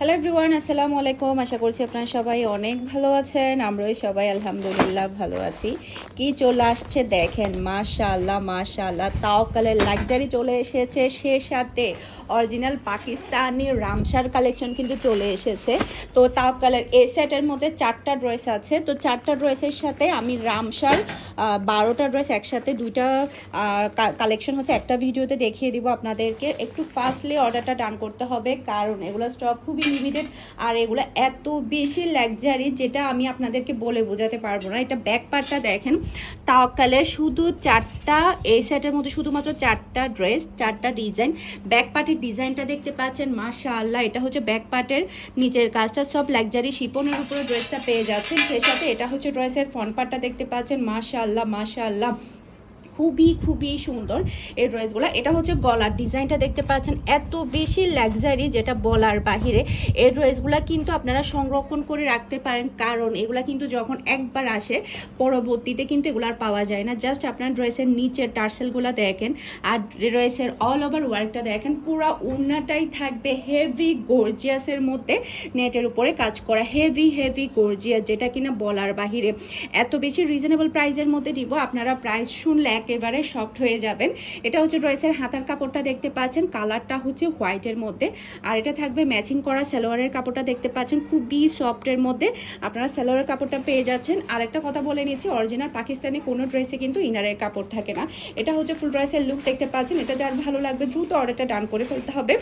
Hello everyone, আসসালামু আলাইকুম। আশা করছি আপনারা সবাই অনেক ভালো আছেন। আমরাও সবাই আলহামদুলিল্লাহ ভালো আছি। কি চলে আসছে দেখেন, মাশাআল্লাহ মাশাআল্লাহ, তাওয়াক্কালের লাক্সারি চলে এসেছে। সে সাথে অরিজিনাল পাকিস্তানি রামসার কালেকশন কিন্তু চলে এসেছে। তো তাওয়াক্কালের এই সেটের মধ্যে 4টা ড্রেস আছে। তো 4টা ড্রেসের সাথে আমি রামসার 12টা ড্রেস একসাথে দুইটা কালেকশন হচ্ছে একটা ভিডিওতে দেখিয়ে দিব আপনাদেরকে। একটু ফাস্টলি অর্ডারটা ডান করতে হবে, কারণ এগুলো স্টক খুবই লিমিটেড আর এগুলো এত বেশি লাক্সারি যেটা আমি আপনাদেরকে বলে বোঝাতে পারবো না। এটা ব্যাক পার্টটা দেখেন, তাওয়াক্কালের শুধু 4টা, এই সেটের মধ্যে শুধুমাত্র 4টা ড্রেস, 4টা ডিজাইন। ব্যাক পার্টের ডিজাইনটা দেখতে পাচ্ছেন, মাশাআল্লাহ। এটা হচ্ছে ব্যাক পার্টের নিচের কাজটা সব লাক্সারি শিপনের উপরে ড্রেসটা পেয়ে যাচ্ছেন। সেই সাথে এটা হচ্ছে ড্রেসের ফ্রন্ট পার্টটা দেখতে পাচ্ছেন, মাশাআল্লাহ মাশাআল্লাহ, খুবই খুবই সুন্দর এই ড্রেসগুলো। এটা হচ্ছে গলার ডিজাইনটা দেখতে পাচ্ছেন, এত বেশি লাক্সারি যেটা বলার বাহিরে। এই ড্রেসগুলো কিন্তু আপনারা সংরক্ষণ করে রাখতে পারেন, কারণ এগুলা কিন্তু যখন একবার আসে পরবর্তীতে কিন্তু এগুলো আর পাওয়া যায় না। জাস্ট আপনার ড্রেসের নিচের টার্সেলগুলো দেখেন আর ড্রেসের অল ওভার ওয়ার্কটা দেখেন, পুরো ওড়নাটাই থাকবে হেভি গর্জিয়াসের মধ্যে, নেটের উপরে কাজ করা, হেভি হেভি গর্জিয়াস, যেটা কিনা বলার বাহিরে। এত বেশি রিজনেবল প্রাইসের মধ্যে দিব, আপনারা প্রাইস শুনলে একেবারে শকড হয়ে যাবেন। এটা হচ্ছে ড্রেসের হাতার কাপড়টা দেখতে পাচ্ছেন, কালারটা হচ্ছে হোয়াইটের মধ্যে, আর এটা থাকবে ম্যাচিং করা সালোয়ারের কাপড়টা দেখতে পাচ্ছেন, খুবই সফটের মধ্যে আপনারা সালোয়ারের কাপড়টা পেয়ে যাচ্ছেন। আর একটা কথা বলে নিচ্ছি, অরিজিনাল পাকিস্তানি কোনো ড্রেসে কিন্তু ইনারের কাপড় থাকে না। এটা হচ্ছে ফুল ড্রেসের লুক দেখতে পাচ্ছেন। এটা যার ভালো লাগবে দ্রুত অর্ডারটা ডান করে ফেলতে হবে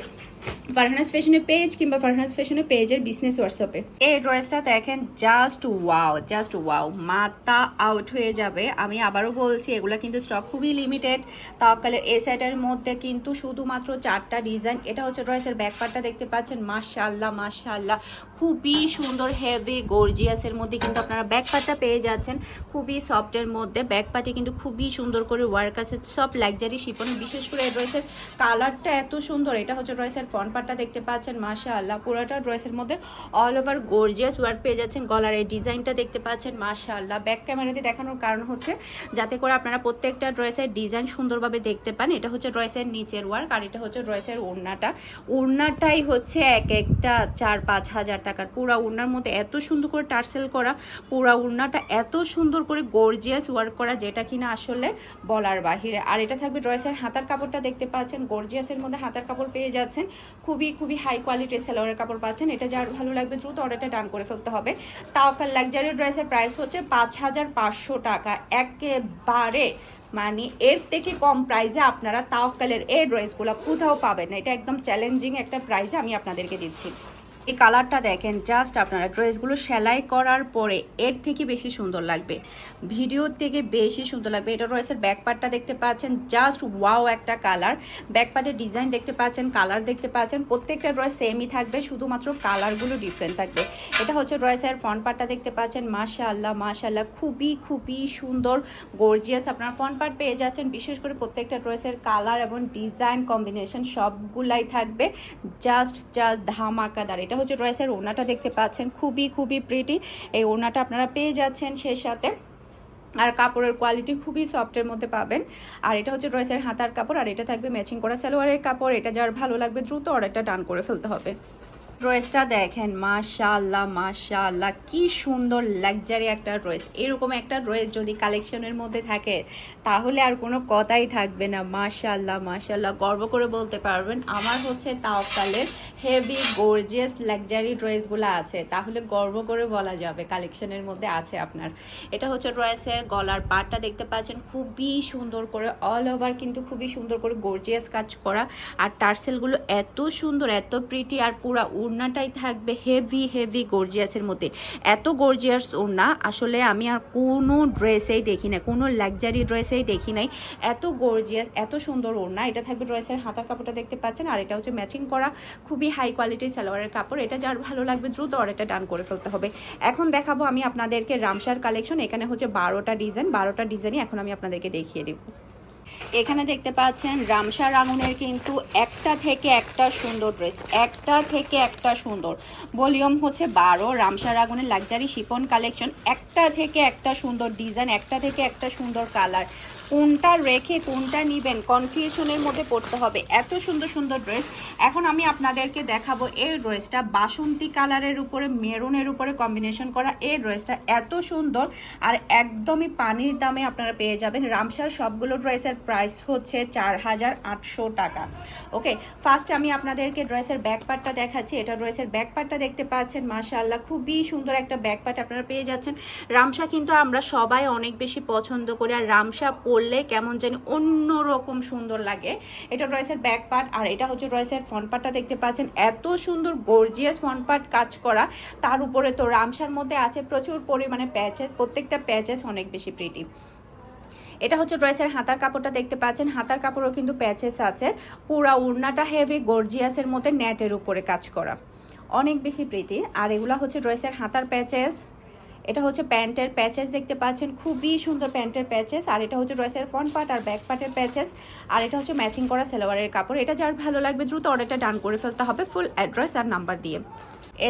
ফারহানাস ফ্যাশনের পেজ কিংবা ফারহানাস ফ্যাশনের পেজের বিজনেস হোয়াটসঅ্যাপে। এই ড্রেসটা দেখেন, জাস্ট ওয়াও, জাস্ট ওয়াও, মাথা আউট হয়ে যাবে। আমি আবারও বলছি, এগুলো কিন্তু স্টক খুবই লিমিটেড। তাওয়াক্কালের এই সেটের মধ্যে কিন্তু শুধুমাত্র 4টা ডিজাইন। এটা হচ্ছে ড্রেসের ব্যাক পার্টটা দেখতে পাচ্ছেন, মাশাআল্লাহ মাশাআল্লাহ, খুবই সুন্দর হেভি গর্জিয়াসের মধ্যে কিন্তু আপনারা ব্যাক পার্টটা পেয়ে যাচ্ছেন, খুবই সফটের মধ্যে। ব্যাক পার্টে কিন্তু খুবই সুন্দর করে ওয়ার্ক আছে, সব লাক্সারি শিপনে। বিশেষ করে এই ড্রেসের কালারটা এত সুন্দর। এটা হচ্ছে ড্রেসের ফ্রন্ট পার্টটা দেখতে পাচ্ছেন, মাশাআল্লাহ, পুরোটা ড্রেসের মধ্যে অল ওভার গর্জিয়াস ওয়ার্ক পেয়ে যাচ্ছেন। গলার এই ডিজাইনটা দেখতে পাচ্ছেন, মাশাআল্লাহ। ব্যাক ক্যামেরাতে দেখানোর কারণ হচ্ছে যাতে করে আপনারা প্রত্যেকটা ড্রেসের ডিজাইন সুন্দরভাবে দেখতে পান। এটা হচ্ছে ড্রেসের নিচের ওয়ার্ক, আর এটা হচ্ছে ড্রেসের ওড়নাটা। ওড়নাটাই হচ্ছে এক একটা 4-5 হাজার টাকার। পুরা ওড়নার মধ্যে এত সুন্দর করে টার্সেল করা, পুরা ওড়নাটা এত সুন্দর করে গর্জিয়াস ওয়ার্ক করা, যেটা কিনা আসলে বলার বাহিরে। আর এটা থাকবে ড্রেসের হাতার কাপড়টা দেখতে পাচ্ছেন, গর্জিয়াসের মধ্যে হাতার কাপড় পেয়ে যাচ্ছেন, খুবই খুবই হাই কোয়ালিটির সালোয়ারের কাপড় পাচ্ছেন। এটা যার ভালো লাগবে দ্রুত অর্ডারটা ডান করে ফেলতে হবে। তাওয়াক্কাল লাক্সারি ড্রেসের প্রাইস হচ্ছে 5500 টাকা। একেবারে মানে এর থেকে কম প্রাইসে আপনারা তাওয়াক্কালের এই ড্রেসগুলো কোথাও পাবেন না। এটা একদম চ্যালেঞ্জিং একটা প্রাইসে আমি আপনাদেরকে দিচ্ছি। এই কালারটা দেখেন, জাস্ট আপনারা ড্রেসগুলো সেলাই করার পরে এর থেকে বেশি সুন্দর লাগবে, ভিডিওর থেকে বেশি সুন্দর লাগবে। এটা ড্রেসের ব্যাক পার্টটা দেখতে পাচ্ছেন, জাস্ট ওয়াও একটা কালার। ব্যাক পার্টের ডিজাইন দেখতে পাচ্ছেন, কালার দেখতে পাচ্ছেন, প্রত্যেকটা ড্রেস সেমই থাকবে, শুধুমাত্র কালারগুলো ডিফারেন্ট থাকবে। এটা হচ্ছে ড্রেসের ফ্রন্ট পার্টটা দেখতে পাচ্ছেন, মাশাআল্লাহ মাশাআল্লাহ, খুবই খুবই সুন্দর গর্জিয়াস আপনারা ফ্রন্ট পার্ট পেয়ে যাচ্ছেন। বিশেষ করে প্রত্যেকটা ড্রেসের কালার এবং ডিজাইন কম্বিনেশন সবগুলাই থাকবে জাস্ট ধামাকাদার। এটা হচ্ছে ড্রেসের ওড়নাটা দেখতে পাচ্ছেন, খুবই খুবই প্রিটি এই ওড়নাটা আপনারা পেয়ে যাচ্ছেন সেই সাথে। আর কাপড়ের কোয়ালিটি খুবই সফটের মধ্যে পাবেন। আর এটা হচ্ছে ড্রেসের হাতার কাপড়, আর এটা থাকবে ম্যাচিং করা সালোয়ারের কাপড়। এটা যার ভালো লাগবে দ্রুত অর্ডারটা ডান করে ফেলতে হবে। ড্রেসটা দেখেন, মাশাআল্লাহ মাশাআল্লাহ, কি সুন্দর লাক্সারি একটা ড্রেস। এরকম একটা ড্রেস যদি কালেকশনের মধ্যে থাকে তাহলে আর কোনো কথাই থাকবে না। মাশাআল্লাহ মাশাআল্লাহ, গর্ব করে বলতে পারবেন আমার হচ্ছে তাওয়াক্কালের হেভি গর্জিয়াস লাক্সারি ড্রেসগুলো আছে, তাহলে গর্ব করে বলা যাবে কালেকশনের মধ্যে আছে আপনার। এটা হচ্ছে ড্রেসের গলার পাটটা দেখতে পাচ্ছেন, খুবই সুন্দর করে অল ওভার কিন্তু খুবই সুন্দর করে গর্জিয়াস কাজ করা, আর টার্সেলগুলো এত সুন্দর এত প্রিটি, আর পুরা ওড়নাটাই থাকবে হেভি হেভি গর্জিয়াসের মধ্যে। এত গর্জিয়াস ওড়না আসলে আমি আর কোনো ড্রেসেই দেখি না, কোনো লাক্সারি ড্রেসেই দেখি নাই এত গর্জিয়াস এত সুন্দর ওড়না। এটা থাকবে ড্রেসের হাতার কাপড়টা দেখতে পাচ্ছেন, আর এটা হচ্ছে ম্যাচিং করা খুবই হাই কোয়ালিটির সালোয়ারের কাপড়। এটা যার ভালো লাগবে দ্রুত অর্ডারটা ডান করে ফেলতে হবে। এখন দেখাবো আমি আপনাদেরকে রামসার কালেকশন। এখানে হচ্ছে 12টা ডিজাইন, 12টা ডিজাইনই এখন আমি আপনাদেরকে দেখিয়ে দেব। এখানে দেখতে পাচ্ছেন রামসা রাঙুনের কিন্তু একটা থেকে একটা সুন্দর ড্রেস, একটা থেকে একটা সুন্দর। ভলিউম হচ্ছে 12। রামসা রাঙুনের লাক্সারি শিপন কালেকশন, একটা থেকে একটা সুন্দর ডিজাইন, একটা থেকে একটা সুন্দর কালার, কোনটা রেখে কোনটা নেবেন কনফিউশনের মধ্যে পড়তে হবে, এত সুন্দর সুন্দর ড্রেস। এখন আমি আপনাদেরকে দেখাবো এই ড্রেসটা বাসন্তী কালারের উপরে মেরুনের উপরে কম্বিনেশন করা। এই ড্রেসটা এত সুন্দর আর একদমই পানির দামে আপনারা পেয়ে যাবেন। রামসার সবগুলো ড্রেসের প্রাইস হচ্ছে 4800 টাকা। ওকে, ফার্স্ট আমি আপনাদেরকে ড্রেসের ব্যাক পার্টটা দেখাচ্ছি। এটা ড্রেসের ব্যাক পার্টটা দেখতে পাচ্ছেন, মাশাআল্লাহ খুবই সুন্দর একটা ব্যাক পার্ট আপনারা পেয়ে যাচ্ছেন। রামসা কিন্তু আমরা সবাই অনেক বেশি পছন্দ করি, আর রামসা পরলে কেমন জানি অন্যরকম সুন্দর লাগে। এটা ড্রেসের ব্যাক পার্ট, আর এটা হচ্ছে ড্রেসের ফ্রন্ট পার্টটা দেখতে পাচ্ছেন। এত সুন্দর গর্জিয়াস ফ্রন্ট পার্ট কাজ করা, তার উপরে তো রামসার মধ্যে আছে প্রচুর পরিমাণে প্যাচেস, প্রত্যেকটা প্যাচেস অনেক বেশি প্রিটি। এটা হচ্ছে ড্রেসের হাতার কাপড়টা দেখতে পাচ্ছেন, হাতার কাপড়ও কিন্তু প্যাচেস আছে। পুরা উড়নাটা হেভি গর্জিয়াসের মধ্যে নেটের উপরে কাজ করা, অনেক বেশি প্রিটি। আর এগুলা হচ্ছে ড্রেসের হাতার প্যাচেস। এটা হচ্ছে প্যান্টের প্যাচেস দেখতে পাচ্ছেন, খুবই সুন্দর প্যান্টের প্যাচেস। আর এটা হচ্ছে ড্রেসের ফ্রন্ট পার্ট আর ব্যাক পার্টের প্যাচেস। আর এটা হচ্ছে ম্যাচিং করা সালোয়ারের কাপড়। এটা যার ভালো লাগবে দ্রুত অর্ডারটা ডান করে ফেলতে হবে ফুল অ্যাড্রেস আর নাম্বার দিয়ে।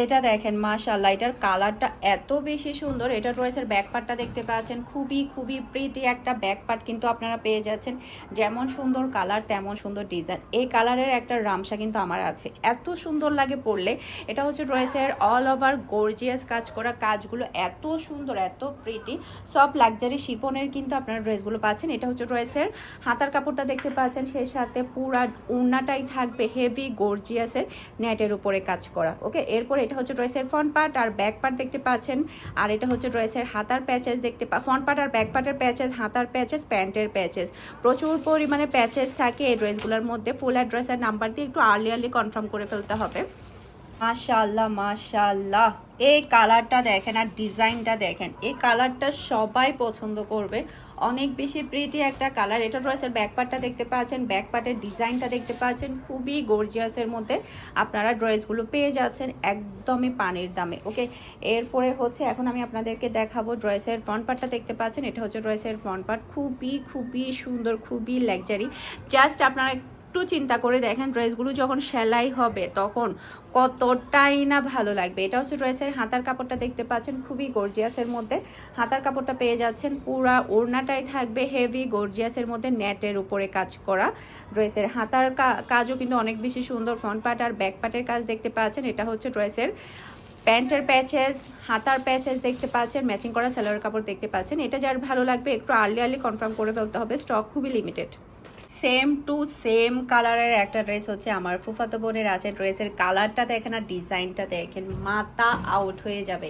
এটা দেখেন মাশাআল্লাহ, এটার কালারটা এত বেশি সুন্দর। এটা ড্রেসের ব্যাক পার্টটা দেখতে পাচ্ছেন, খুবই খুবই প্রিটি একটা ব্যাক পার্ট কিন্তু আপনারা পেয়ে যাচ্ছেন। যেমন সুন্দর কালার তেমন সুন্দর ডিজাইন। এই কালারের একটা রামসা কিন্তু আমার আছে, এত সুন্দর লাগে পরলে। এটা হচ্ছে ড্রেসের অল ওভার গর্জিয়াস কাজ করা, কাজগুলো এত সুন্দর এত প্রিটি। সব লাক্সারি শিপনের কিন্তু আপনারা ড্রেসগুলো পাচ্ছেন। এটা হচ্ছে ড্রেসের হাতার কাপড়টা দেখতে পাচ্ছেন, সেই সাথে পুরা ওড়নাটাই থাকবে হেভি গর্জিয়াসের নেটের উপরে কাজ করা। ওকে, এরপর এটা হচ্ছে ড্রেসের ফ্রন্ট পার্ট আর ব্যাক পার্ট দেখতে পাচ্ছেন। আর এটা হচ্ছে ড্রেসের হাতার প্যাচেস দেখতে ফ্রন্ট পার্ট আর ব্যাক পার্টের প্যাচেস, হাতার প্যাচেস, প্যান্টের প্যাচেস, প্রচুর পরিমাণে প্যাচেস থাকে এই ড্রেসগুলোর মধ্যে। ফুল অ্যাড্রেসের নাম্বার দিয়ে একটু আর্লি কনফার্ম করে ফেলতে হবে। মাশাআল্লাহ মাশাআল্লাহ, এই কালারটা দেখেন আর ডিজাইনটা দেখেন, এই কালারটা সবাই পছন্দ করবে, অনেক বেশি প্রিটি একটা কালার। এটা ড্রেসের ব্যাক পার্টটা দেখতে পাচ্ছেন, ব্যাক পার্টের ডিজাইনটা দেখতে পাচ্ছেন, খুবই গর্জিয়াসের মধ্যে আপনারা ড্রেসগুলো পেয়ে যাচ্ছেন একদমই পানির দামে। ওকে, এরপরে হচ্ছে এখন আমি আপনাদেরকে দেখাবো ড্রেসের ফ্রন্ট পার্টটা দেখতে পাচ্ছেন। এটা হচ্ছে ড্রেসের ফ্রন্ট পার্ট, খুবই খুবই সুন্দর, খুবই লাক্সারি। জাস্ট আপনারা একটু চিন্তা করে দেখেন ড্রেসগুলো যখন সেলাই হবে তখন কতটাই না ভালো লাগবে। এটা হচ্ছে ড্রেসের হাতার কাপড়টা দেখতে পাচ্ছেন, খুবই গর্জিয়াসের মধ্যে হাতার কাপড়টা পেয়ে যাচ্ছেন। পুরা ওড়নাটাই থাকবে হেভি গর্জিয়াসের মধ্যে নেটের উপরে কাজ করা। ড্রেসের হাতার কাজও কিন্তু অনেক বেশি সুন্দর। ফ্রন্ট পার্ট আর ব্যাক পার্টের কাজ দেখতে পাচ্ছেন। এটা হচ্ছে ড্রেসের প্যান্টের প্যাচেস, হাতার প্যাচেস দেখতে পাচ্ছেন, ম্যাচিং করা সালোয়ার কাপড় দেখতে পাচ্ছেন। এটা যার ভালো লাগবে একটু আর্লি কনফার্ম করে ফেলতে হবে, স্টক খুবই লিমিটেড। সেম টু সেম কালারের একটা ড্রেস হচ্ছে আমার ফুফাতো বোনের আছে। ড্রেসের কালারটা দেখেন আর ডিজাইনটা দেখেন, মাথা আউট হয়ে যাবে।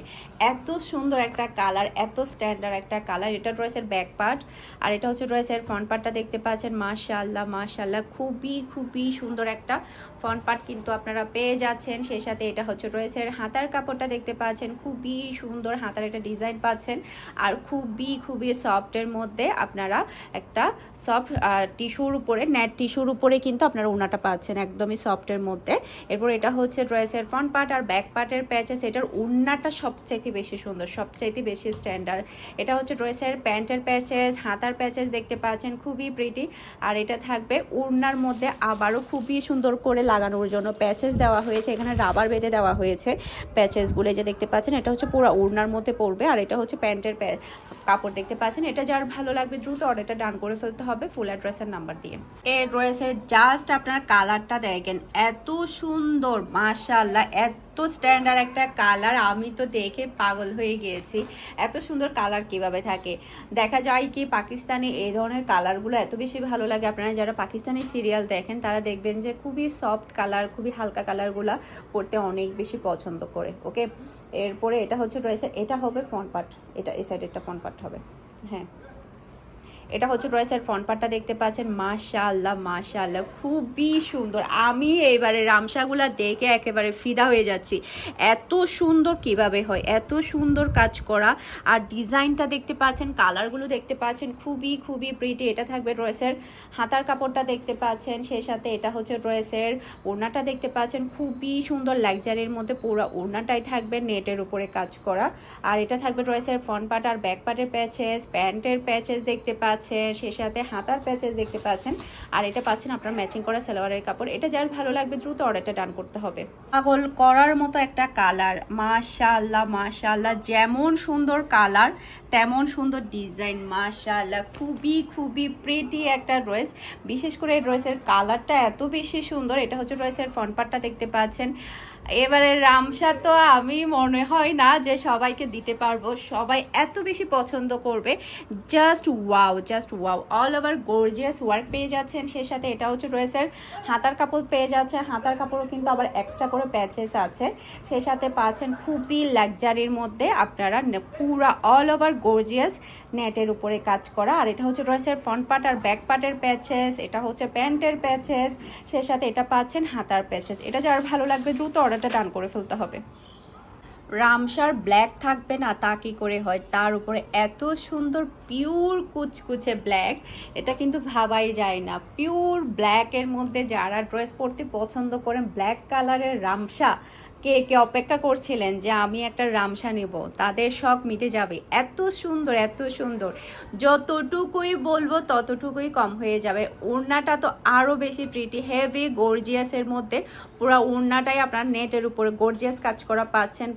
এত সুন্দর একটা কালার, এত স্ট্যান্ডার্ড একটা কালার। এটা ড্রেসের ব্যাক পার্ট আর এটা হচ্ছে ড্রেসের ফ্রন্ট পার্টটা দেখতে পাচ্ছেন। মাশাআল্লাহ মাশাআল্লাহ, খুবই খুবই সুন্দর একটা ফ্রন্ট পার্ট কিন্তু আপনারা পেয়ে যাচ্ছেন। সেই সাথে এটা হচ্ছে ড্রেসের হাতার কাপড়টা দেখতে পাচ্ছেন, খুবই সুন্দর হাতার একটা ডিজাইন পাচ্ছেন। আর খুবই খুবই সফটের মধ্যে আপনারা একটা সফট টিস্যুর উপরে, নেট টিস্যুর উপরে কিন্তু আপনারা ওড়নাটা পাচ্ছেন একদমই সফটের মধ্যে। এরপর এটা হচ্ছে ড্রেসের ফ্রন্ট পার্ট আর ব্যাক পার্টের প্যাচেস। এটার ওড়নাটা সবচাইতে বেশি সুন্দর, সবচাইতে বেশি স্ট্যান্ডার্ড। এটা হচ্ছে ড্রেসের প্যান্টের প্যাচেস, হাতার প্যাচেস দেখতে পাচ্ছেন, খুবই প্রিটি। আর এটা থাকবে ওড়নার মধ্যে আবারও খুবই সুন্দর করে লাগানোর জন্য প্যাচেস দেওয়া হয়েছে, এখানে রাবার বেঁধে দেওয়া হয়েছে প্যাচেসগুলো যে দেখতে পাচ্ছেন। এটা হচ্ছে পুরো ওড়নার মধ্যে পড়বে। আর এটা হচ্ছে প্যান্টের কাপড় দেখতে পাচ্ছেন। এটা যার ভালো লাগবে দ্রুত অর্ডারটা ডান করে ফেলতে হবে ফুল অ্যাড্রেসের নাম্বার দিয়ে। এই ড্রেসের জাস্ট আপনার কালারটা দেখেন, এত সুন্দর মাশাআল্লাহ, এত স্ট্যান্ডার্ড একটা কালার। আমি তো দেখে পাগল হয়ে গিয়েছি, এত সুন্দর কালার কিভাবে থাকে। দেখা যায় কি পাকিস্তানি এই ধরনের কালারগুলো এত বেশি ভালো লাগে। আপনারা যারা পাকিস্তানি সিরিয়াল দেখেন তারা দেখবেন যে খুবই সফট কালার, খুবই হালকা কালারগুলো পরতে অনেক বেশি পছন্দ করে। ওকে, এরপরে এটা হচ্ছে ড্রেসের, এটা হবে ফ্রন্ট পার্ট, এটা এই সাইডেরটা ফ্রন্ট পার্ট হবে। হ্যাঁ, এটা হচ্ছে ড্রেসের ফ্রন্ট পার্টটা দেখতে পাচ্ছেন। মাশাআল্লাহ মাশাআল্লাহ, খুবই সুন্দর। আমি এইবারে রামসাগুলা দেখে একেবারে ফিদা হয়ে যাচ্ছি, এত সুন্দর কিভাবে হয়, এত সুন্দর কাজ করা। আর ডিজাইনটা দেখতে পাচ্ছেন, কালারগুলো দেখতে পাচ্ছেন, খুবই খুবই প্রিটি। এটা থাকবে ড্রেসের হাতার কাপড়টা দেখতে পাচ্ছেন, সেই সাথে এটা হচ্ছে ড্রেসের ওড়নাটা দেখতে পাচ্ছেন, খুবই সুন্দর লাক্সারির মধ্যে পুরো ওড়নাটাই থাকবে নেটের উপরে কাজ করা। আর এটা থাকবে ড্রেসের ফ্রন্ট পার্ট আর ব্যাক পার্টের প্যাচেস, প্যান্টের প্যাচেস দেখতে পাচ্ছেন। পাচ্ছেন, সে সাথে হাতার প্যাচেস দেখতে পাচ্ছেন, আর এটা পাচ্ছেন আপনার ম্যাচিং করা সালোয়ারের কাপড়। এটা যার ভালো লাগবে দ্রুত অর্ডারটা ডান করতে হবে। পাগল করার মতো একটা কালার, মাশাআল্লাহ মাশাআল্লাহ, যেমন সুন্দর কালার তেমন সুন্দর ডিজাইন, মাশাআল্লাহ খুবই খুবই প্রিটি একটা ড্রেস। বিশেষ করে এই ড্রেসের কালারটা এত বেশি সুন্দর। এটা হচ্ছে ড্রেসের ফ্রন্ট পার্টটা দেখতে পাচ্ছেন। এবারে রামসা তো আমি মনে হয় না যে সবাইকে দিতে পারবো, সবাই এত বেশি পছন্দ করবে। Just wow, just wow, all over gorgeous work পেয়ে যাচ্ছেন। সে সাথে এটা হচ্ছে ড্রেসের হাতার কাপড় পেয়ে যাচ্ছেন। হাতার কাপড়ও কিন্তু আবার এক্সট্রা করে প্যাচেস আছে। সে সাথে পাচ্ছেন খুবই লাক্সারির মধ্যে আপনারা পুরা অল ওভার গর্জিয়াস নেটের উপরে কাজ করা। আর এটা হচ্ছে ড্রেসের ফ্রন্ট পার্ট আর ব্যাক পার্টের প্যাচেস, এটা হচ্ছে প্যান্টের প্যাচেস, সে সাথে এটা পাচ্ছেন হাতার প্যাচেস। এটা যার ভালো লাগবে দ্রুত অর্ডারটা ডান করে ফেলতে হবে। রামসার ব্ল্যাক থাকবে না তা কি করে হয়, তার উপরে এত সুন্দর পিওর কুচকুচে ব্ল্যাক, এটা কিন্তু ভাবাই যায় না। পিওর ব্ল্যাকের মধ্যে যারা ড্রেস পরতে পছন্দ করেন, ব্ল্যাক কালারের রামসা, কে কে অপেক্ষা করছিলেন যে আমি একটা রামসা নেব, তাদের শখ মিটে যাবে। এত সুন্দর এত সুন্দর, যতটুকুই বলবো ততটুকুই কম হয়ে যাবে। ওড়নাটা তো আরও বেশি প্রিটি, হেভি গর্জিয়াসের মধ্যে পুরো ওড়নাটাই আপনার নেটের উপরে গর্জিয়াস কাজ করা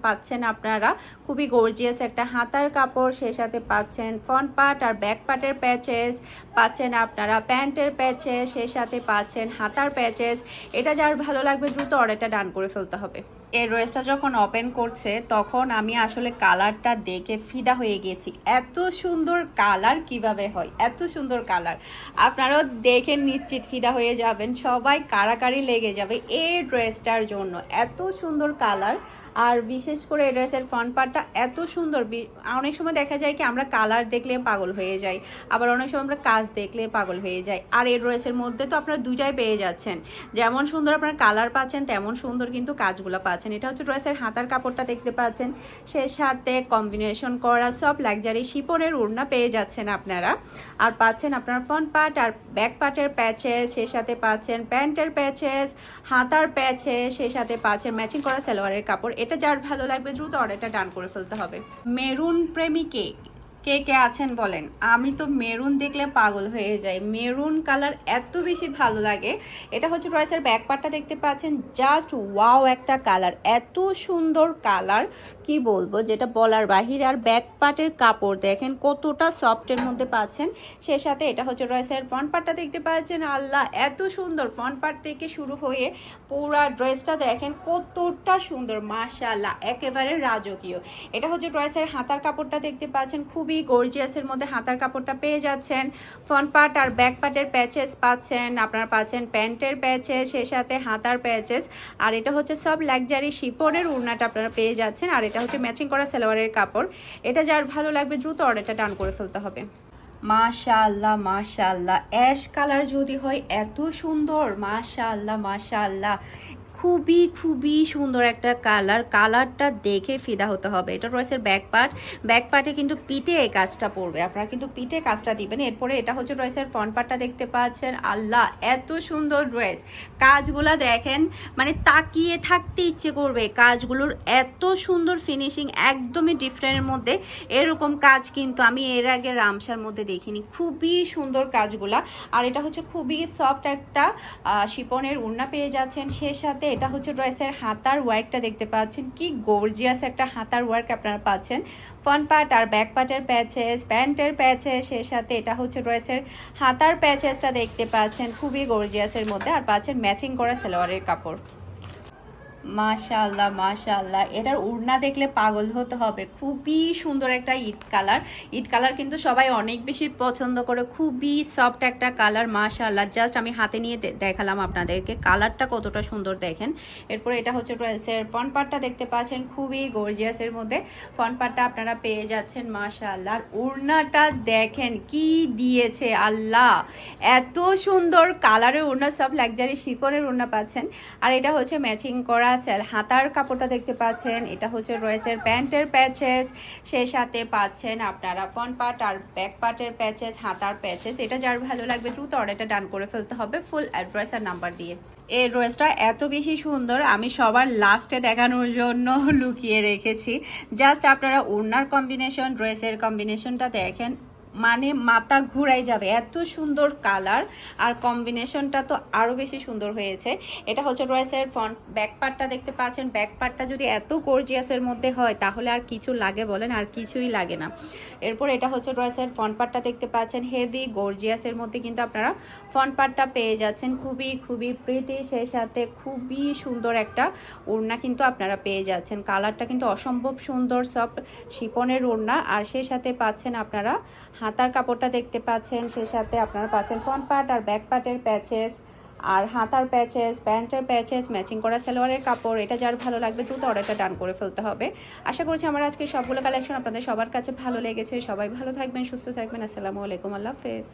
পাচ্ছেন আপনারা খুবই গর্জিয়াস একটা হাতার কাপড়। সে সাথে পাচ্ছেন ফ্রন্ট পার্ট আর ব্যাক পার্টের প্যাচেস, পাচ্ছেন আপনারা প্যান্টের প্যাচেস, সে সাথে পাচ্ছেন হাতার প্যাচেস। এটা যার ভালো লাগবে দ্রুত অর্ডারটা ডান করে ফেলতে হবে। এই ড্রেসটা যখন ওপেন করছে তখন আমি আসলে কালারটা দেখে ফিদা হয়ে গেছি। এত সুন্দর কালার কিভাবে হয়, এত সুন্দর কালার, আপনারাও দেখে নিশ্চিত ফিদা হয়ে যাবেন, সবাই কারাকারি লেগে যাবে এই ড্রেসটার জন্য। এত সুন্দর কালার, আর বিশেষ করে এই ড্রেসের ফ্রন্ট পার্টটা এত সুন্দর। অনেক সময় দেখা যায় কি আমরা কালার দেখলে পাগল হয়ে যাই, আবার অনেক সময় আমরা কাজ দেখলে পাগল হয়ে যাই। আর এই ড্রেসের মধ্যে তো আপনারা দুইটাই পেয়ে যাচ্ছেন, যেমন সুন্দর আপনারা কালার পাচ্ছেন তেমন সুন্দর কিন্তু কাজগুলো পাচ্ছেন। এটা হচ্ছে ড্রেসের হাতার কাপড়টা দেখতে পাচ্ছেন, সে সাথে কম্বিনেশন করা সব লাক্সারি শিপনের ওড়না পেয়ে যাচ্ছেন আপনারা। আর পাচ্ছেন আপনার ফ্রন্ট পার্ট আর ব্যাক পার্টের প্যাচেস, সে সাথে পাচ্ছেন প্যান্টের প্যাচেস, হাতার প্যাচেস, সে সাথে পাচ্ছেন ম্যাচিং করা সালোয়ারের কাপড়। এটা যার ভালো লাগবে দ্রুত অর্ডারটা ডান করে ফেলতে হবে। মেরুন প্রেমিকে কে কে আছেন বলেন, আমি তো মেরুন দেখলে পাগল হয়ে যাই। মেরুন কালার এত বেশি ভালো লাগে। এটা হচ্ছে ড্রেসের ব্যাক পার্টটা দেখতে পাচ্ছেন, জাস্ট ওয়াও একটা কালার, এত সুন্দর কালার কি বলবো, যেটা বলার বাহিরে। আর ব্যাক পার্টের কাপড় দেখেন কতটা সফটের মধ্যে পাচ্ছেন। সে সাথে এটা হচ্ছে ড্রেসের ফ্রন্ট পার্টটা দেখতে পাচ্ছেন, আল্লাহ এত সুন্দর। ফ্রন্ট পার্ট থেকে শুরু হয়ে পুরা ড্রেসটা দেখেন কতটা সুন্দর, মাশাআল্লাহ একেবারে রাজকীয়। এটা হচ্ছে ড্রেসের হাতার কাপড়টা দেখতে পাচ্ছেন, খুবই গর্জিয়াসের মধ্যে হাতার কাপড়টা পেয়ে যাচ্ছেন। ফ্রন্ট পার্ট আর ব্যাক পার্টের প্যাচেস পাচ্ছেন, আপনারা পাচ্ছেন প্যান্টের প্যাচেস, সে সাথে হাতার প্যাচেস। আর এটা হচ্ছে সব লাক্সারি শিপনের ওড়নাটা আপনারা পেয়ে যাচ্ছেন। আর এটা হচ্ছে ম্যাচিং করা সালোয়ারের কাপড়। এটা যার ভালো লাগবে দ্রুত অর্ডারটা ডান করে ফেলতে হবে। মাশাআল্লাহ মাশাআল্লাহ, অ্যাশ কালার যদি হয় এত সুন্দর, মাশাআল্লাহ মাশাআল্লাহ, খুবই খুবই সুন্দর একটা কালার। কালারটা দেখে ফিদা হতে হবে। এটা রয়েছে ব্যাক পার্ট, ব্যাক পার্টে কিন্তু পিঠে এই কাজটা পড়বে, আপনারা কিন্তু পিঠে কাজটা দিবেন। এরপরে এটা হচ্ছে রয়েছে ফ্রন্ট পার্টটা দেখতে পাচ্ছেন, আল্লাহ এত সুন্দর ড্রেস। কাজগুলা দেখেন, মানে তাকিয়ে থাকতে ইচ্ছে করবে। কাজগুলোর এত সুন্দর ফিনিশিং, একদমই ডিফারেন্টের মধ্যে। এরকম কাজ কিন্তু আমি এর আগে রামসার মধ্যে দেখিনি। খুবই সুন্দর কাজগুলা। আর এটা হচ্ছে খুবই সফট একটা শিপনের ওড়না পেয়ে যাচ্ছেন। সে সাথে এটা হচ্ছে ড্রেসের হাতার ওয়ার্কটা দেখতে পাচ্ছেন, কি গর্জিয়াস একটা হাতার ওয়ার্ক আপনারা পাচ্ছেন। ফ্রন্ট পার্ট আর ব্যাক পার্টের প্যাচেস, প্যান্টের প্যাচেস, সে সাথে এটা হচ্ছে ড্রেসের হাতার প্যাচেসটা দেখতে পাচ্ছেন, খুবই গর্জিয়াসের মধ্যে। আর পাচ্ছেন ম্যাচিং করা সালোয়ারের কাপড়। মাশাআল্লাহ মাশাআল্লাহ, এটার ওড়না দেখলে পাগল হতে হবে। খুবই সুন্দর একটা ইট কালার। ইট কালার কিন্তু সবাই অনেক বেশি পছন্দ করে, খুবই সফট একটা কালার। মাশাআল্লাহ, জাস্ট আমি হাতে নিয়ে দেখালাম আপনাদেরকে কালারটা কতটা সুন্দর দেখেন। এরপরে এটা হচ্ছে ড্রেসের ফ্রন্ট পার্টটা দেখতে পাচ্ছেন, খুবই গর্জিয়াসের মধ্যে ফ্রন্ট পার্টটা আপনারা পেয়ে যাচ্ছেন। মাশাআল্লাহ, আর ওড়নাটা দেখেন কি দিয়েছে, আল্লাহ এত সুন্দর কালারের ওড়না, সব লাক্সারি শিফনের ওড়না পাচ্ছেন। আর এটা হচ্ছে ম্যাচিং করা হাতার কাপড়টা দেখতে পাচ্ছেন। এটা হচ্ছে ড্রেসের প্যান্টের প্যাচেস, সেই সাথে পাচ্ছেন আপনারা ফ্রন্ট পার্ট আর ব্যাক পার্টের প্যাচেস, হাতার প্যাচেস। এটা যার ভালো লাগবে দ্রুত অর্ডারটা ডান করে ফেলতে হবে ফুল অ্যাড্রেস আর নাম্বার দিয়ে। এই ড্রেসটা এত বেশি সুন্দর, আমি সবার লাস্টে দেখানোর জন্য লুকিয়ে রেখেছি। জাস্ট আপনারা ওড়নার কম্বিনেশন, ড্রেসের কম্বিনেশনটা দেখেন, মানে মাথা ঘুরাই যাবে, এত সুন্দর কালার আর কম্বিনেশনটা তো আরও বেশি সুন্দর হয়েছে। এটা হচ্ছে ড্রেসের ফ্রন্ট ব্যাক পার্টটা দেখতে পাচ্ছেন। ব্যাক পার্টটা যদি এত গর্জিয়াসের মধ্যে হয় তাহলে আর কিছু লাগে বলেন, আর কিছুই লাগে না। এরপর এটা হচ্ছে ড্রেসের ফ্রন্ট পার্টটা দেখতে পাচ্ছেন, হেভি গর্জিয়াসের মধ্যে কিন্তু আপনারা ফ্রন্ট পার্টটা পেয়ে যাচ্ছেন, খুবই খুবই প্রিটি, সেই সাথে খুবই সুন্দর একটা ওড়না কিন্তু আপনারা পেয়ে যাচ্ছেন। কালারটা কিন্তু অসম্ভব সুন্দর, সফট শিপনের ওড়না, আর সেই সাথে পাচ্ছেন আপনারা হাতার কাপড়টা দেখতে পাচ্ছেন, সেই সাথে আপনারা পাচ্ছেন ফ্রন্ট পার্ট আর ব্যাক পার্টের প্যাচেস, আর হাতার প্যাচেস, প্যান্টের প্যাচেস, ম্যাচিং করা সালোয়ারের কাপড়। এটা যার ভালো লাগবে দ্রুত অর্ডারটা ডান করে ফেলতে হবে। আশা করছি আমার আজকে সবগুলো কালেকশন আপনাদের সবার কাছে ভালো লেগেছে। সবাই ভালো থাকবেন, সুস্থ থাকবেন। আসসালামু আলাইকুম, আল্লাহ হাফেজ।